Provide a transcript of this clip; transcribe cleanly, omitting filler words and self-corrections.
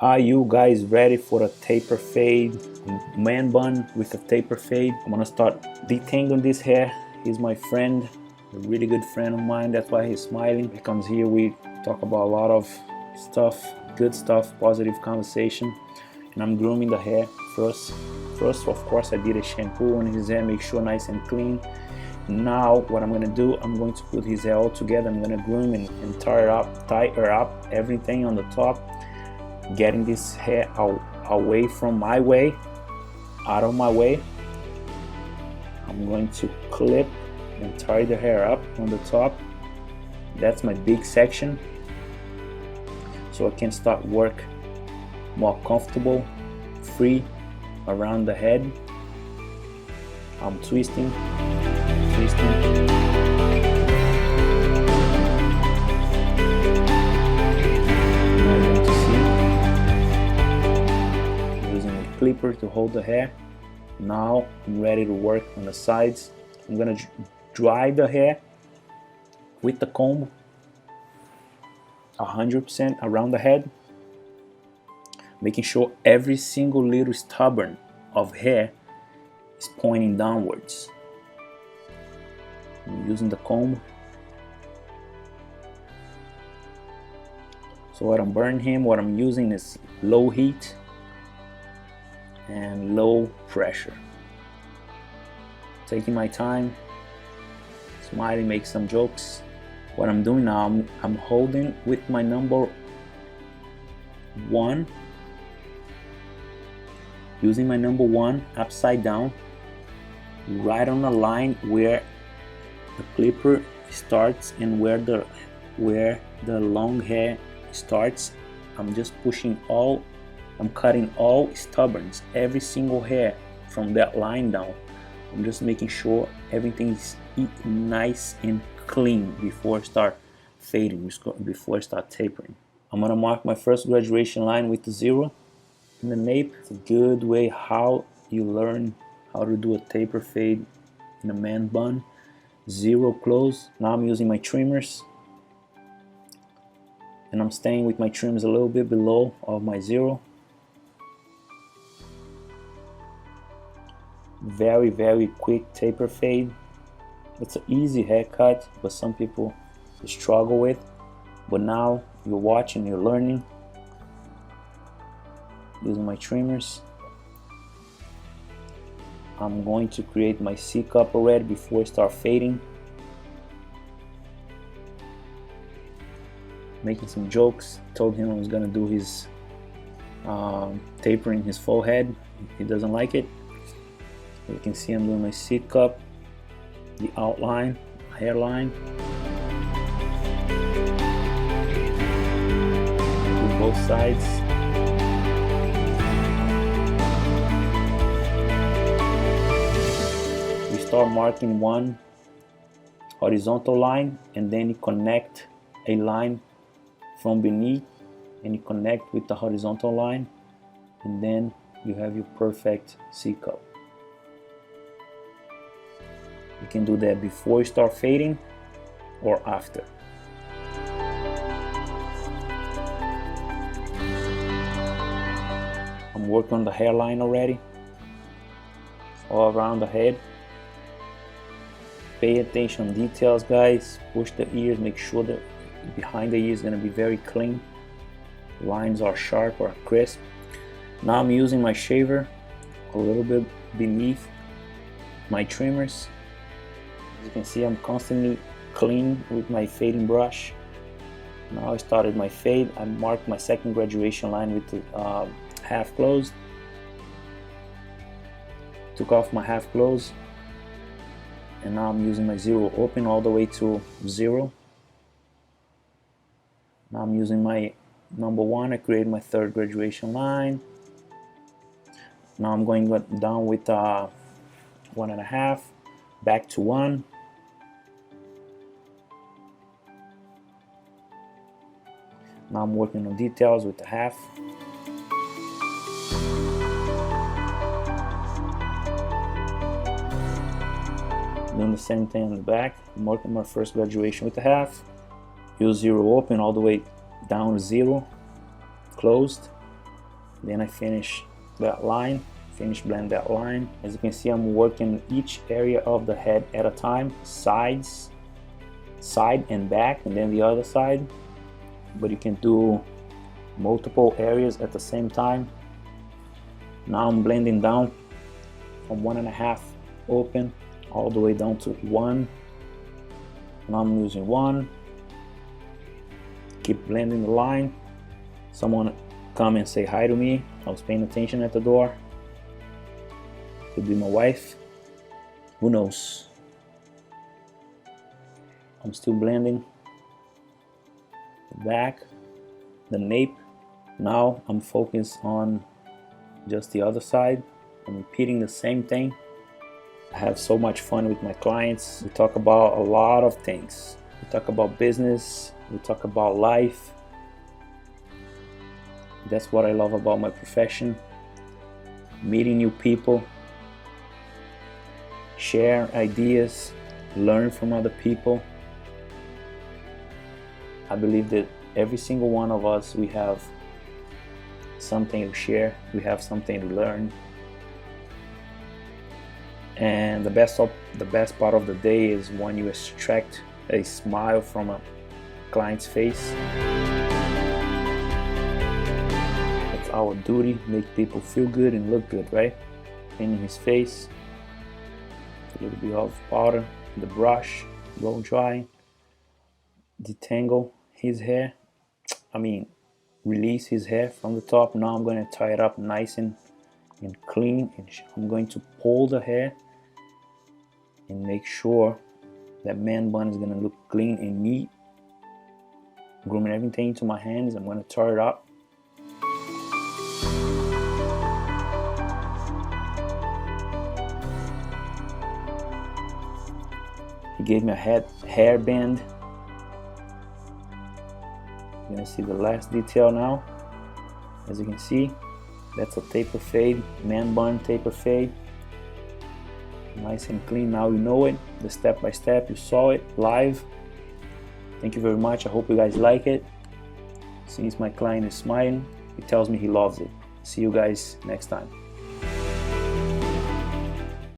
Are you guys ready for a taper fade? Man bun with a taper fade. I'm gonna start detangling this hair. He's my friend, a really good friend of mine. That's why he's smiling. He comes here, we talk about a lot of stuff, good stuff, positive conversation. And I'm grooming the hair first. First, of course, I did a shampoo on his hair, make sure nice and clean. Now what I'm gonna do, I'm going to put his hair all together. I'm gonna groom and tie her up everything on the top, getting this hair away from my way, out of my way. I'm going to clip and tie the hair up on the top. That's my big section, so I can start work more comfortable, free around the head. I'm twisting. Clipper to hold the hair. Now I'm ready to work on the sides. I'm gonna dry the hair with the comb 100% around the head, making sure every single little stubborn of hair is pointing downwards. I'm using the comb. So what I'm burning him, what I'm using is low heat and low pressure. Taking my time, smiling, make some jokes. What I'm doing now, I'm holding with my number 1, using my number 1 upside down, right on the line where the clipper starts and where the long hair starts. I'm just pushing all, I'm cutting all stubborns, every single hair from that line down. I'm just making sure everything is nice and clean before I start fading, before I start tapering. I'm gonna mark my first graduation line with the 0 in the nape. It's a good way how you learn how to do a taper fade in a man bun. 0 close. Now I'm using my trimmers, and I'm staying with my trims a little bit below of my 0. Very quick taper fade. It's an easy haircut, but some people struggle with. But now you're watching, you're learning. Using my trimmers, I'm going to create my C cup already before I start fading. Making some jokes. Told him I was gonna do his tapering his forehead. He doesn't like it. You can see I'm doing my C cup, the outline, hairline. Do both sides. We start marking one horizontal line, and then you connect a line from beneath, and you connect with the horizontal line, and then you have your perfect C cup. You can do that before you start fading or after. I'm working on the hairline already, all around the head. Pay attention details, guys. Push the ears, make sure that behind the ear is going to be very clean. Lines are sharp or crisp. Now I'm using my shaver a little bit beneath my trimmers. As you can see, I'm constantly clean with my fading brush. Now I started my fade. I marked my second graduation line with the half closed. Took off my half close, and now I'm using my 0 open all the way to 0. Now I'm using my number 1. I created my third graduation line. Now I'm going down with 1.5, back to 1. Now I'm working on details with the half. Doing the same thing on the back. I'm working my first graduation with the half. Use 0 open all the way down to 0 closed. Then I finish that line, blend that line. As you can see, I'm working each area of the head at a time, sides, side and back, and then the other side. But you can do multiple areas at the same time. Now I'm blending down from 1.5 open all the way down to 1. Now I'm using 1. Keep blending the line. Someone come and say hi to me. I was paying attention at the door. Could be my wife. Who knows? I'm still blending the back, the nape. Now I'm focused on just the other side. I'm repeating the same thing. I have so much fun with my clients. We talk about a lot of things. We talk about business. We talk about life. That's what I love about my profession. Meeting new people, share ideas, learn from other people. I believe that every single one of us, we have something to share, we have something to learn. And the best part of the day is when you extract a smile from a client's face. It's our duty, make people feel good and look good, right? Cleaning his face, a little bit of powder, the brush, blow dry, detangle his hair. Release his hair from the top. Now I'm going to tie it up nice and clean, and I'm going to pull the hair and make sure that man bun is going to look clean and neat. Grooming everything into my hands. I'm going to tie it up. He gave me a hair band. You're gonna see the last detail now. As you can see, that's a taper fade, man bun taper fade. Nice and clean. Now you know it, the step by step. You saw it live. Thank you very much. I hope you guys like it. Since my client is smiling, he tells me he loves it. See you guys next time.